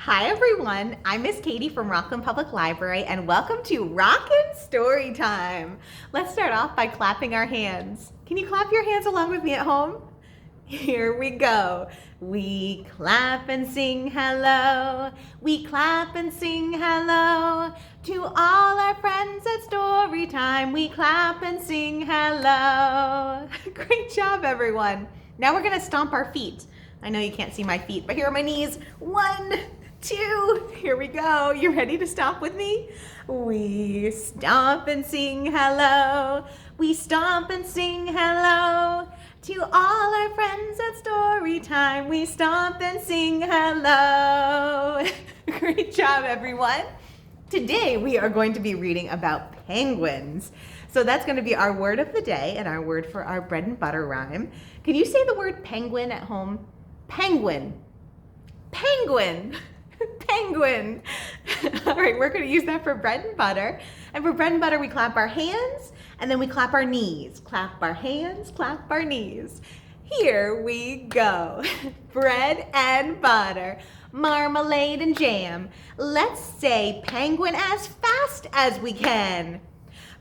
Hi everyone, I'm Miss Katie from Rockland Public Library and welcome to Rockin Storytime. Let's start off by clapping our hands. Can you clap your hands along with me at home? Here we go. We clap and sing hello. We clap and sing hello. To all our friends at Storytime, we clap and sing hello. Great job everyone. Now we're gonna stomp our feet. I know you can't see my feet, but here are my knees. 1, 2, here we go. You ready to stomp with me? We stomp and sing hello. We stomp and sing hello. To all our friends at Storytime, we stomp and sing hello. Great job, everyone. Today we are going to be reading about penguins. So that's going to be our word of the day and our word for our bread and butter rhyme. Can you say the word penguin at home? Penguin. Penguin. Penguin. All right, we're going to use that for bread and butter. And for bread and butter, we clap our hands and then we clap our knees. Clap our hands, clap our knees. Here we go. Bread and butter, marmalade and jam. Let's say penguin as fast as we can.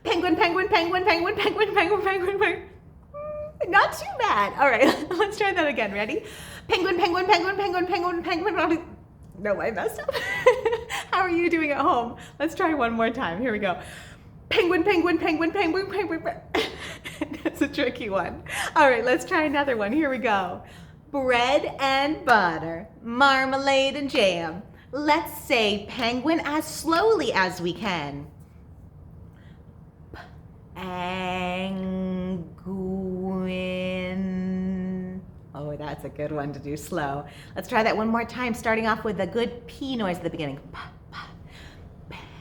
Penguin, penguin, penguin, penguin, penguin, penguin, penguin, penguin. Not too bad. All right, let's try that again. Ready? Penguin, penguin, penguin, penguin, penguin, penguin. No, I messed up. How are you doing at home? Let's try one more time. Here we go. Penguin, penguin, penguin, penguin, penguin. That's a tricky one. All right, let's try another one. Here we go. Bread and butter, marmalade and jam. Let's say penguin as slowly as we can. Penguin. Oh, that's a good one to do slow. Let's try that one more time, starting off with a good P noise at the beginning.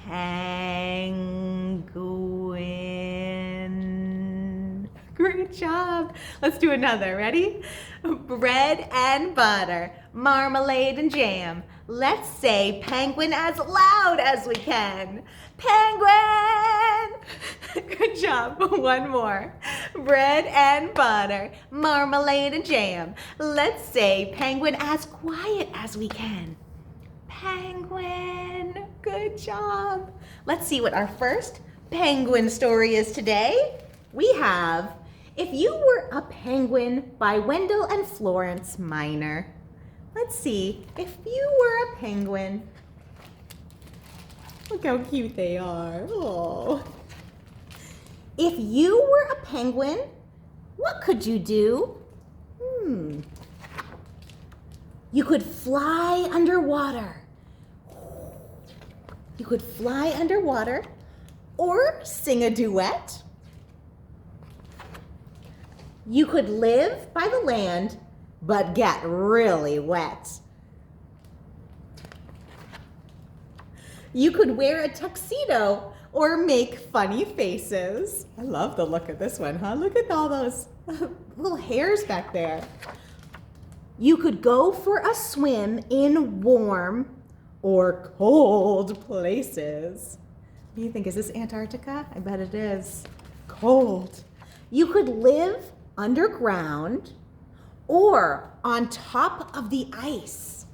Penguin. Great job. Let's do another. Ready? Bread and butter, marmalade and jam. Let's say penguin as loud as we can. Penguin! Good job. One more. Bread and butter, marmalade and jam. Let's say penguin as quiet as we can. Penguin. Good job. Let's see what our first penguin story is today. We have If You Were a Penguin by Wendell and Florence Minor. Let's see. If you were a penguin. Look how cute they are. Oh. If you were a penguin, what could you do? You could fly underwater. You could fly underwater or sing a duet. You could live by the land, but get really wet. You could wear a tuxedo or make funny faces. I love the look of this one, huh? Look at all those little hairs back there. You could go for a swim in warm or cold places. What do you think? Is this Antarctica? I bet it is. Cold. You could live underground or on top of the ice.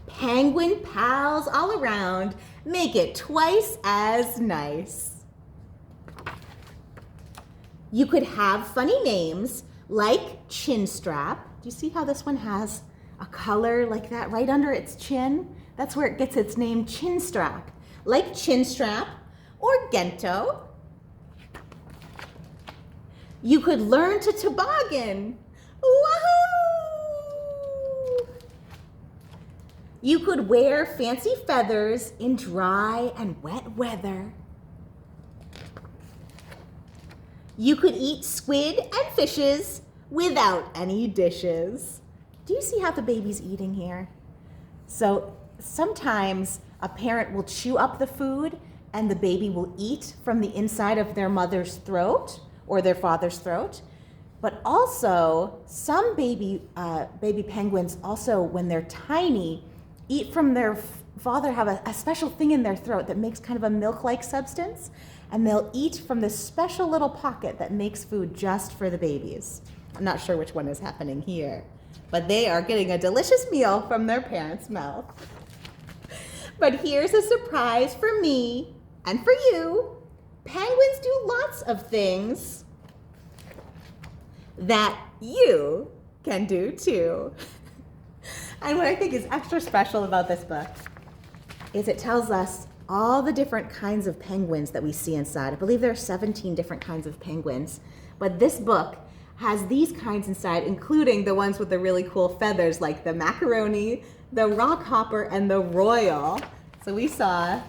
Penguin pals all around, make it twice as nice. You could have funny names like Chinstrap. Do you see how this one has a color like that right under its chin? That's where it gets its name, Chinstrap. Like Chinstrap or Gento. You could learn to toboggan. Woohoo! You could wear fancy feathers in dry and wet weather. You could eat squid and fishes without any dishes. Do you see how the baby's eating here? So sometimes a parent will chew up the food and the baby will eat from the inside of their mother's throat or their father's throat. But also, some baby penguins also, when they're tiny, eat from their father, have a special thing in their throat that makes kind of a milk-like substance, and they'll eat from this special little pocket that makes food just for the babies. I'm not sure which one is happening here. but they are getting a delicious meal from their parents' mouth. But here's a surprise for me and for you. Penguins do lots of things that you can do too. And what I think is extra special about this book is it tells us all the different kinds of penguins that we see inside. I believe there are 17 different kinds of penguins, but this book has these kinds inside, including the ones with the really cool feathers like the macaroni, the rock hopper, and the royal. So we saw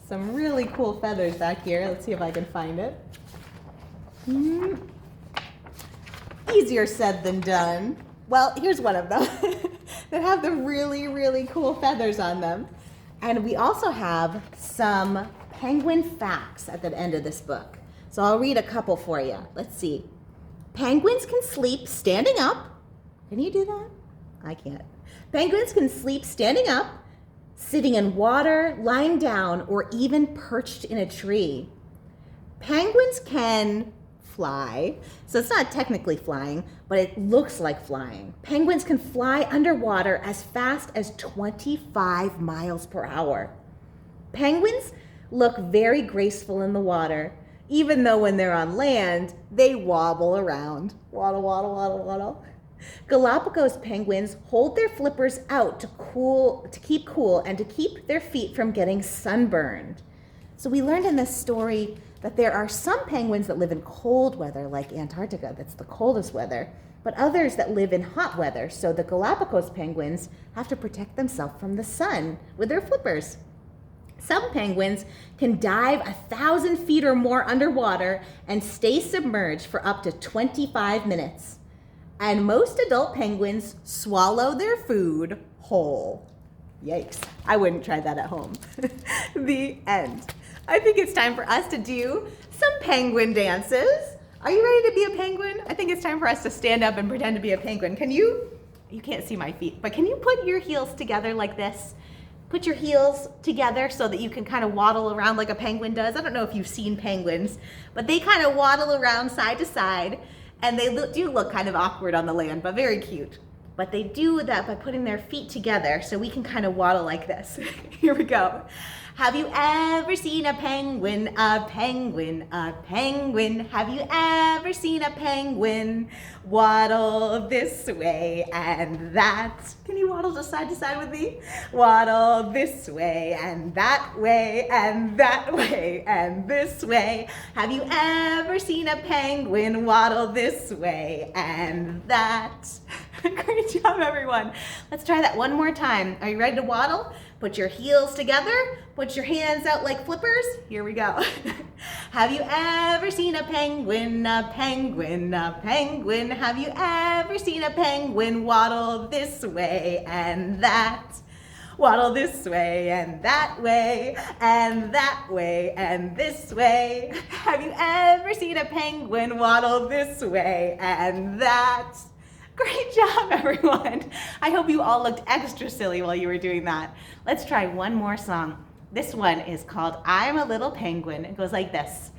some really cool feathers back here. Let's see if I can find it. Easier said than done. Well, here's one of them that have the really, really cool feathers on them. And we also have some penguin facts at the end of this book. So I'll read a couple for you. Let's see. Penguins can sleep standing up. Can you do that? I can't. Penguins can sleep standing up, sitting in water, lying down, or even perched in a tree. Penguins can fly. So it's not technically flying, but it looks like flying. Penguins can fly underwater as fast as 25 miles per hour. Penguins look very graceful in the water, even though when they're on land, they wobble around. Waddle, waddle, waddle, waddle. Galapagos penguins hold their flippers out to keep cool and to keep their feet from getting sunburned. So we learned in this story that there are some penguins that live in cold weather, like Antarctica, that's the coldest weather, but others that live in hot weather. So the Galapagos penguins have to protect themselves from the sun with their flippers. Some penguins can dive 1,000 feet or more underwater and stay submerged for up to 25 minutes. And most adult penguins swallow their food whole. Yikes, I wouldn't try that at home. The end. I think it's time for us to do some penguin dances. Are you ready to be a penguin? I think it's time for us to stand up and pretend to be a penguin. You can't see my feet, but can you put your heels together like this? Put your heels together so that you can kind of waddle around like a penguin does. I don't know if you've seen penguins, but they kind of waddle around side to side, and they do look kind of awkward on the land, but very cute. But they do that by putting their feet together so we can kind of waddle like this. Here we go. Have you ever seen a penguin, a penguin, a penguin? Have you ever seen a penguin waddle this way and that? Can you waddle just side to side with me? Waddle this way and that way and that way and this way. Have you ever seen a penguin waddle this way and that? Great job, everyone. Let's try that one more time. Are you ready to waddle? Put your heels together. Put your hands out like flippers. Here we go. Have you ever seen a penguin, a penguin, a penguin? Have you ever seen a penguin waddle this way and that? Waddle this way and that way and that way and this way. Have you ever seen a penguin waddle this way and that? Great job, everyone. I hope you all looked extra silly while you were doing that. Let's try one more song. This one is called I'm a Little Penguin. It goes like this.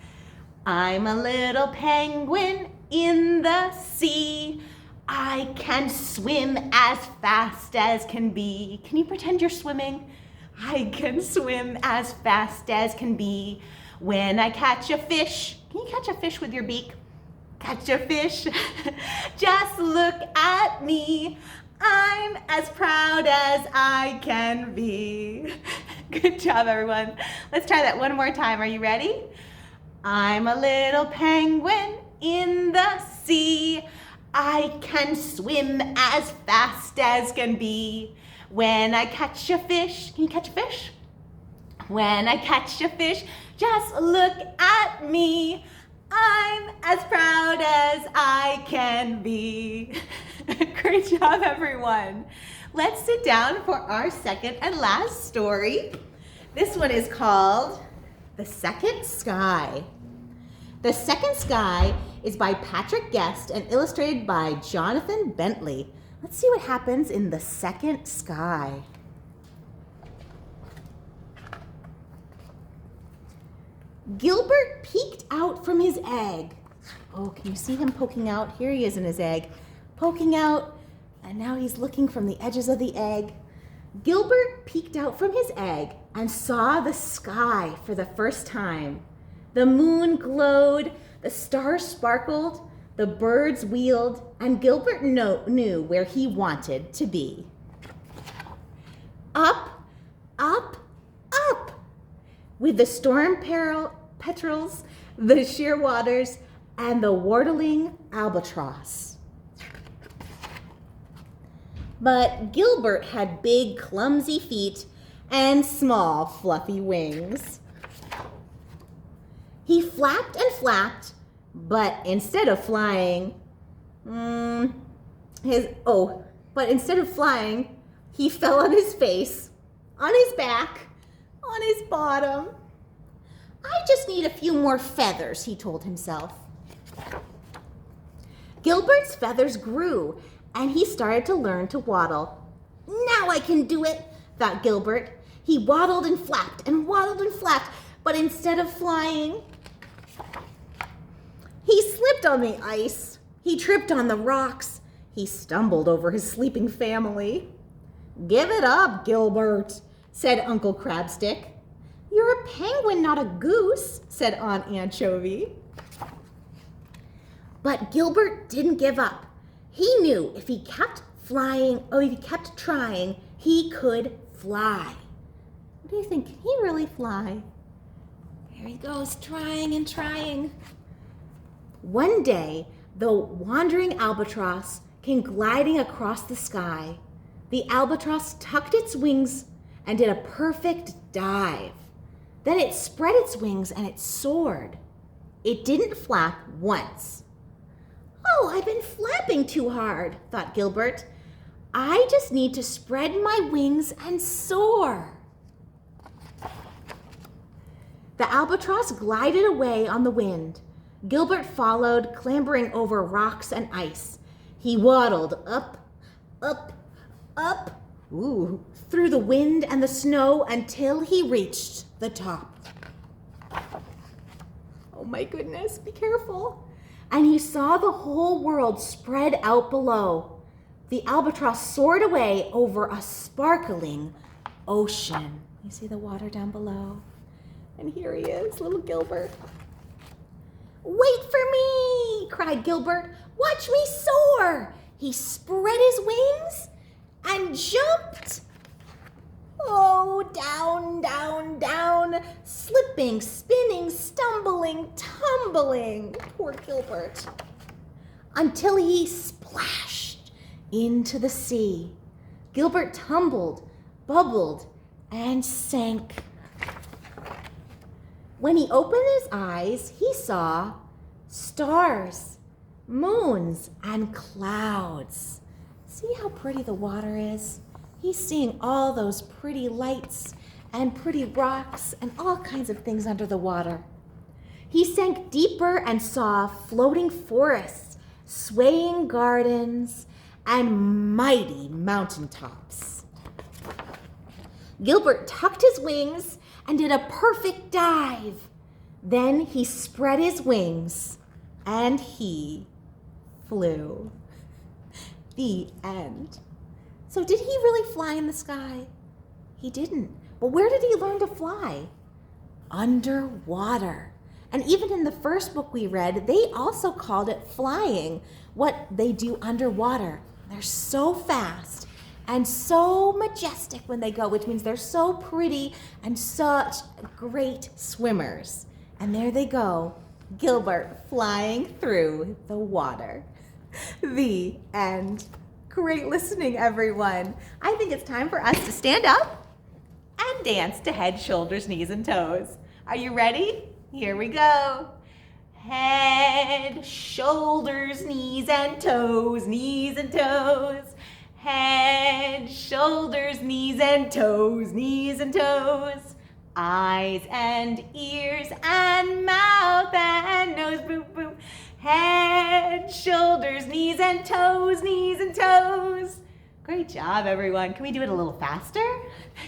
I'm a little penguin in the sea. I can swim as fast as can be. Can you pretend you're swimming? I can swim as fast as can be. When I catch a fish, can you catch a fish with your beak? Catch a fish, just look at me. I'm as proud as I can be. Good job, everyone. Let's try that one more time. Are you ready? I'm a little penguin in the sea. I can swim as fast as can be. When I catch a fish, can you catch a fish? When I catch a fish, just look at me. I'm as proud as I can be. Great job, everyone. Let's sit down for our second and last story. This one is called The Second Sky. The Second Sky is by Patrick Guest and illustrated by Jonathan Bentley. Let's see what happens in The Second Sky. Gilbert peeked out from his egg. Oh, can you see him poking out? Here he is in his egg, poking out, And now he's looking from the edges of the egg. Gilbert peeked out from his egg and saw the sky for the first time. The moon glowed, the stars sparkled, the birds wheeled, and Gilbert knew where he wanted to be. Up, up, up, with the storm petrels, the shearwaters, and the waddling albatross. But Gilbert had big, clumsy feet and small, fluffy wings. He flapped and flapped, but instead of flying, he fell on his face, on his back, on his bottom. I just need a few more feathers, he told himself. Gilbert's feathers grew, and he started to learn to waddle. Now I can do it, thought Gilbert. He waddled and flapped, but instead of flying, he slipped on the ice. He tripped on the rocks. He stumbled over his sleeping family. Give it up, Gilbert, said Uncle Crabstick. You're a penguin, not a goose, said Aunt Anchovy. But Gilbert didn't give up. He knew if he kept trying, he could fly. What do you think? Can he really fly? There he goes, trying and trying. One day, the wandering albatross came gliding across the sky. The albatross tucked its wings and did a perfect dive. Then it spread its wings and it soared. It didn't flap once. Oh, I've been flapping too hard, thought Gilbert. I just need to spread my wings and soar. The albatross glided away on the wind. Gilbert followed, clambering over rocks and ice. He waddled up, up, up, through the wind and the snow until he reached the top. Oh my goodness, be careful. And he saw the whole world spread out below. The albatross soared away over a sparkling ocean. You see the water down below? And here he is, little Gilbert. Wait for me, cried Gilbert. Watch me soar. He spread his wings and jumped. Oh, down, down, down, slipping, spinning, stumbling, tumbling. Poor Gilbert. Until he splashed into the sea. Gilbert tumbled, bubbled, and sank. When he opened his eyes, he saw stars, moons, and clouds. See how pretty the water is? He's seeing all those pretty lights and pretty rocks and all kinds of things under the water. He sank deeper and saw floating forests, swaying gardens, and mighty mountaintops. Gilbert tucked his wings and did a perfect dive. Then he spread his wings and he flew. The end. So did he really fly in the sky? He didn't. But where did he learn to fly? Underwater. And even in the first book we read, they also called it flying, what they do underwater. They're so fast and so majestic when they go, which means they're so pretty and such great swimmers. And there they go, Gilbert flying through the water. The end. Great listening, everyone. I think it's time for us to stand up and dance to head, shoulders, knees, and toes. Are you ready? Here we go. Head, shoulders, knees, and toes, knees and toes. Head, shoulders, knees, and toes, knees and toes. Eyes and ears and mouth and nose, boom, boom. Head, shoulders, knees and toes, knees and toes. Great job, everyone. Can we do it a little faster?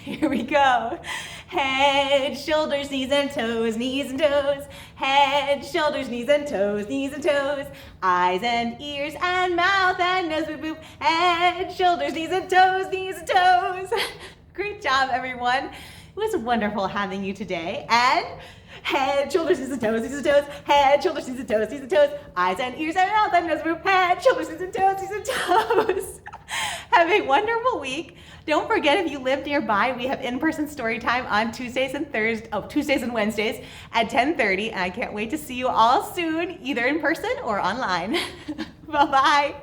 Here we go. Head, shoulders, knees and toes, knees and toes. Head, shoulders, knees and toes, knees and toes. Eyes and ears and mouth and nose, boop, boop. Head, shoulders, knees and toes, knees and toes. Great job, everyone. It was wonderful having you today. And head, shoulders, knees and toes, knees and toes. Head, shoulders, knees and toes, knees and toes. Eyes and ears and mouth and nose, boop. Head, shoulders, knees and toes, knees and toes. Have a wonderful week. Don't forget, if you live nearby, we have in-person story time on Tuesdays and Wednesdays at 10:30. And I can't wait to see you all soon, either in person or online. Bye-bye.